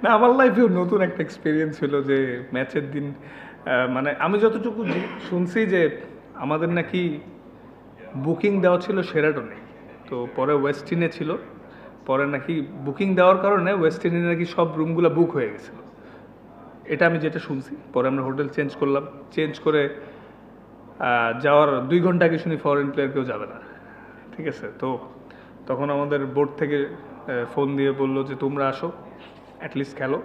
না, আমার লাইফেও নতুন একটা এক্সপেরিয়েন্স হলো যে ম্যাচের দিন মানে আমি যতটুকু শুনছি যে আমাদের নাকি বুকিং দেওয়া ছিল শেরাটনে, তো পরে ওয়েস্টিনে ছিল। পরে নাকি বুকিং দেওয়ার কারণে ওয়েস্টিনে নাকি সব রুমগুলো বুক হয়ে গেছিলো, এটা আমি যেটা শুনছি। পরে আমরা হোটেল চেঞ্জ করলাম, চেঞ্জ করে যাওয়ার 2 ঘন্টা আগে শুনি ফরেন প্লেয়ার কেউ যাবে না। ঠিক আছে, তো তখন আমাদের বোর্ড থেকে ফোন দিয়ে বললো যে তোমরা আসো, অ্যাটলিস্ট খেলো।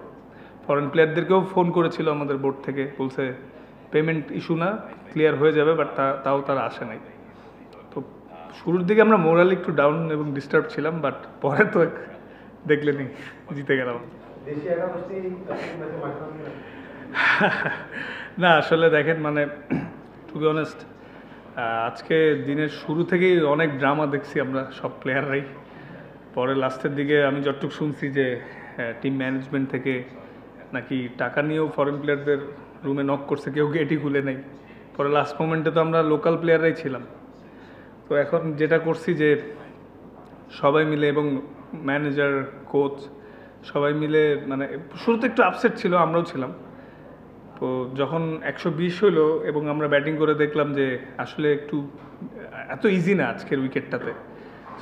ফরেন প্লেয়ারদেরকেও ফোন করেছিল আমাদের বোর্ড থেকে, বলছে পেমেন্ট ইস্যু না, ক্লিয়ার হয়ে যাবে, বাট তাও তারা আসে নাই। তো শুরুর দিকে আমরা মোরালি একটু ডাউন এবং ডিস্টার্ব ছিলাম, বাট পরে তো দেখলেনি জিতে গেলাম। না আসলে দেখেন, মানে টু বি অনেস্ট, আজকে দিনের শুরু থেকেই অনেক ড্রামা দেখছি আমরা সব প্লেয়াররাই। পরে লাস্টের দিকে আমি যতটুকু শুনছি যে টিম ম্যানেজমেন্ট থেকে নাকি টাকা নিয়েও ফরেন প্লেয়ারদের রুমে নক করছে, কেউ গেটই খুলে নেই। পরে লাস্ট মোমেন্টে তো আমরা লোকাল প্লেয়াররাই ছিলাম। তো এখন যেটা করছি যে সবাই মিলে, এবং ম্যানেজার, কোচ সবাই মিলে, মানে শুরুতে একটু আপসেট ছিল, আমরাও ছিলাম। তো যখন 120 হইলো এবং আমরা ব্যাটিং করে দেখলাম যে আসলে একটু এত ইজি না আজকের উইকেটটাতে।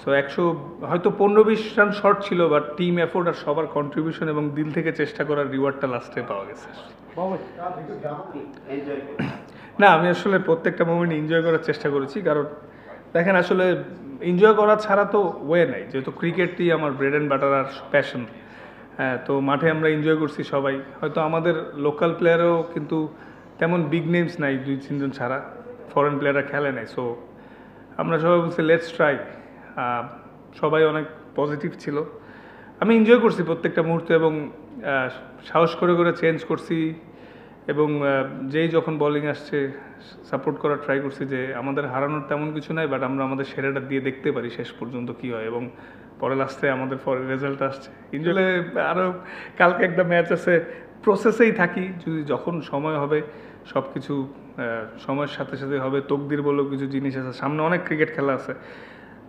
সো 100 হয়তো 15-20 রান শর্ট ছিল, বাট টিম এফোর্ট আর সবার কন্ট্রিবিউশন এবং দিল থেকে চেষ্টা করার রিওয়ার্ডটা লাস্টে পাওয়া গেছে। না, আমি আসলে প্রত্যেকটা মোমেন্ট এনজয় করার চেষ্টা করেছি, কারণ দেখেন আসলে এনজয় করা ছাড়া তো ওয়ে নাই, যেহেতু ক্রিকেটই আমার ব্রেড অ্যান্ড বাটার আর প্যাশন। হ্যাঁ, তো মাঠে আমরা এনজয় করছি সবাই। হয়তো আমাদের লোকাল প্লেয়ারও কিন্তু তেমন বিগ নেমস নাই, 2-3 জন ছাড়া ফরেন প্লেয়াররা খেলে নাই। সো আমরা সবাই বলছি লেটস ট্রাই। সবাই অনেক পজিটিভ ছিল, আমি এনজয় করছি প্রত্যেকটা মুহূর্তে, এবং সাহস করে করে চেঞ্জ করছি, এবং যেই যখন বোলিং আসছে সাপোর্ট করার ট্রাই করছি যে আমাদের হারানোর তেমন কিছু নাই, বাট আমরা আমাদের সেরাটা দিয়ে দেখতে পারি শেষ পর্যন্ত কী হয়। এবং পরে লাস্টে আমাদের পরে রেজাল্ট আসছে এনজয়। আরও কালকে একটা ম্যাচ আছে, প্রসেসেই থাকি, যদি যখন সময় হবে সব কিছু সময়ের সাথে সাথে হবে। তকদির বলেও কিছু জিনিস আছে, সামনে অনেক ক্রিকেট খেলা আছে।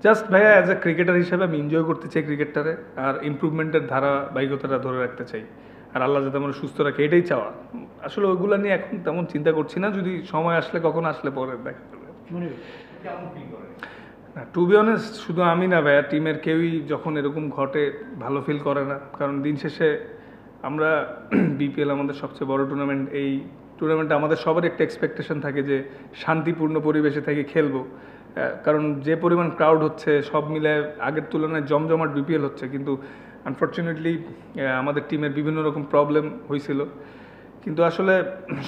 জাস্ট ভাইয়া অ্যাজ এ ক্রিকেটার হিসেবে আমি এনজয় করতে চাই ক্রিকেটটারে, আর ইমপ্রুভমেন্টের ধারাবাহিকতাটা ধরে রাখতে চাই, আর আল্লাহ যাতে আমরা সুস্থ রাখে, এটাই চাওয়া। আসলে ওইগুলো নিয়ে এখন তেমন চিন্তা করছি না, যদি সময় আসলে কখন আসলে পরে দেখা যাবে। না, টু বি অনেস্ট, শুধু আমি না ভাইয়া, টিমের কেউই যখন এরকম ঘটে ভালো ফিল করে না। কারণ দিন শেষে আমরা বিপিএল আমাদের সবচেয়ে বড় টুর্নামেন্ট, এই টুর্নামেন্টে আমাদের সবার একটা এক্সপেকটেশন থাকে যে শান্তিপূর্ণ পরিবেশে থেকে খেলবো। কারণ যে পরিমাণ ক্রাউড হচ্ছে, সব মিলে আগের তুলনায় জমজমাট বিপিএল হচ্ছে, কিন্তু আনফর্চুনেটলি আমাদের টিমের বিভিন্ন রকম প্রবলেম হয়েছিল। কিন্তু আসলে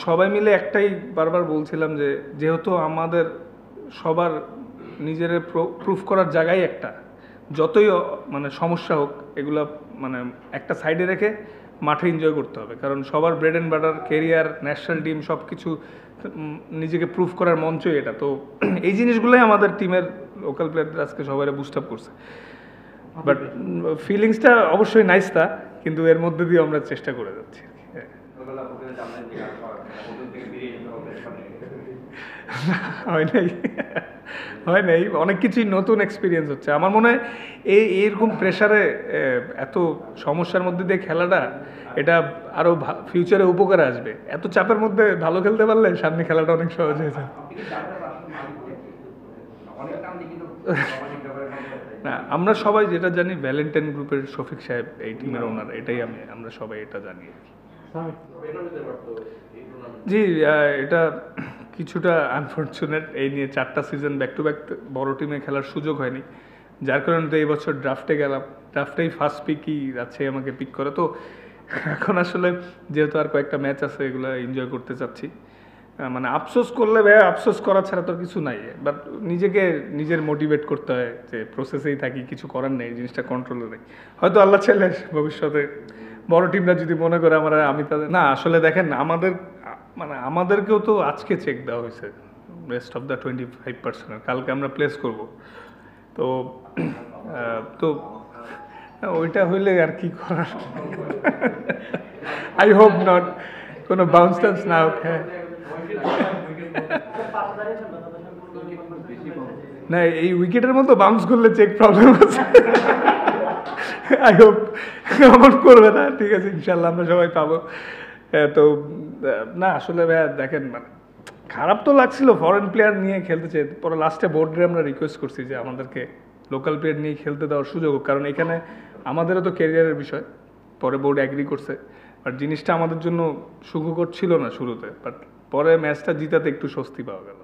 সবাই মিলে একটাই বারবার বলছিলাম যে যেহেতু আমাদের সবার নিজের প্রুফ করার জায়গায় একটা, যতই মানে সমস্যা হোক এগুলো মানে একটা সাইডে রেখে মাঠে এনজয় করতে হবে। কারণ সবার bread and butter, career, national team সব কিছু নিজেকে প্রুফ করার মঞ্চই এটা। তো এই জিনিসগুলোই আমাদের টিমের লোকাল প্লেয়ারদের আজকে সবাই বুস্ট আপ করছে। বাট ফিলিংসটা অবশ্যই নাইস তা, কিন্তু এর মধ্যে দিয়ে আমরা চেষ্টা করে যাচ্ছি। হয় নাই, হয় নাই, অনেক কিছুই নতুন এক্সপিরিয়েন্স হচ্ছে। আমার মনে হয় এইরকম প্রেশারে এত সমস্যার মধ্যে দিয়ে খেলাটা, এটা আরও ফিউচারে উপকারে আসবে। এত চাপের মধ্যে ভালো খেলতে পারলে সামনে খেলাটা অনেক সহজ হয়ে যায়। না, আমরা সবাই যেটা জানি, ভ্যালেন্টাইন গ্রুপের শফিক সাহেব এই টিমের ওনার, এটাই আমরা সবাই এটা জানি। জি, এটা কিছুটা আনফর্চুনেট, এই নিয়ে 4টা সিজন ব্যাক টু ব্যাক বড় টিমে খেলার সুযোগ হয়নি, যার কারণে তো এই বছর ড্রাফটে গেলাম। ড্রাফটেই ফার্স্ট পিকই আছে আমাকে পিক করে। তো এখন আসলে যেহেতু আর কয়েকটা ম্যাচ আছে, এগুলো এনজয় করতে চাচ্ছি। মানে আফসোস করলে ভাইয়া, আফসোস করা ছাড়া তো কিছু নাই। বাট নিজের মোটিভেট করতে হয় যে প্রসেসেই থাকি, কিছু করার নেই, জিনিসটা কন্ট্রোলে নেই। হয়তো আল্লাহ চাইলে ভবিষ্যতে বড় টিমরা যদি মনে করে আমি তাদের না, আসলে দেখেন আমাদেরকেও তো আজকে চেক দেওয়া হয়েছে রেস্ট অফ দ্য 25%, কালকে আমরা প্লেস করব। তো তো ওইটা হইলে আর কি করার। আই হোপ নট কোনো বাউন্স টাউন্স না হোক। হ্যাঁ, না, এই উইকেটের মতো বাউন্স করলে চেক প্রবলেম আছে। আই হোপ অমন করবে না, ঠিক আছে ইনশাল্লাহ আমরা সবাই পাবো। তো না আসলে ভাইয়া দেখেন মানে খারাপ তো লাগছিল ফরেন প্লেয়ার নিয়ে খেলতে চেয়ে, পরে লাস্টে বোর্ডে আমরা রিকোয়েস্ট করছি যে আমাদেরকে লোকাল প্লেয়ার নিয়ে খেলতে দেওয়ার সুযোগ হোক, কারণ এখানে আমাদেরও তো ক্যারিয়ারের বিষয়। পরে বোর্ড অ্যাগ্রি করছে, বাট জিনিসটা আমাদের জন্য সুখকর ছিল না শুরুতে, বাট পরে ম্যাচটা জিতাতে একটু স্বস্তি পাওয়া গেল।